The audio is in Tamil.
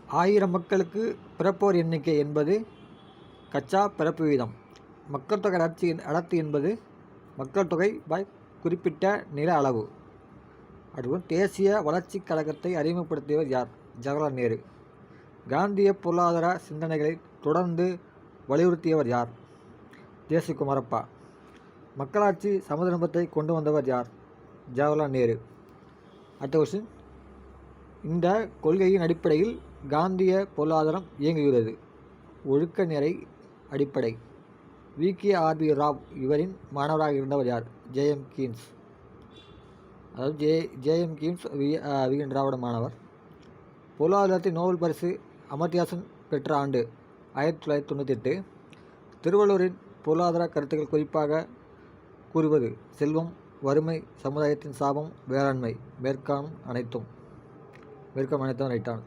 1000 மக்களுக்கு பிறப்போர் எண்ணிக்கை என்பது கச்சா பிறப்பு வீதம். மக்கள் தொகை அடர்த்தி என்பது மக்கள் தொகை குறிப்பிட்ட நில அளவு. அதுவும் தேசிய வளர்ச்சிக் கழகத்தை அறிமுகப்படுத்தியவர் யார்? ஜவஹர்லால் நேரு. காந்திய பொருளாதார சிந்தனைகளை தொடர்ந்து வலியுறுத்தியவர் யார்? தேசி குமரப்பா. மக்களாட்சி சமதர்மத்தை கொண்டு வந்தவர் யார்? ஜவஹர்லால் நேரு. அடுத்த கொஸ்டின், இந்த கொள்கையின் அடிப்படையில் காந்திய பொருளாதாரம் இயங்குகிறது. ஒழுக்க நிறை அடிப்படை. VKRB ராவ் இவரின் மாணவராக இருந்தவர் யார்? JM Keynes. அதாவது JM கீன்ஸ் விகன் ராவோட மாணவர். பொருளாதாரத்தில் நோபல் பரிசு அமர்த்தியாசன் பெற்ற ஆண்டு 1998. திருவள்ளுவரின் பொருளாதார கருத்துக்கள் குறிப்பாக கூறுவது செல்வம், வறுமை, சமுதாயத்தின் சாபம், வேளாண்மை. மேற்காம் அனைத்தும் ரைட்டான.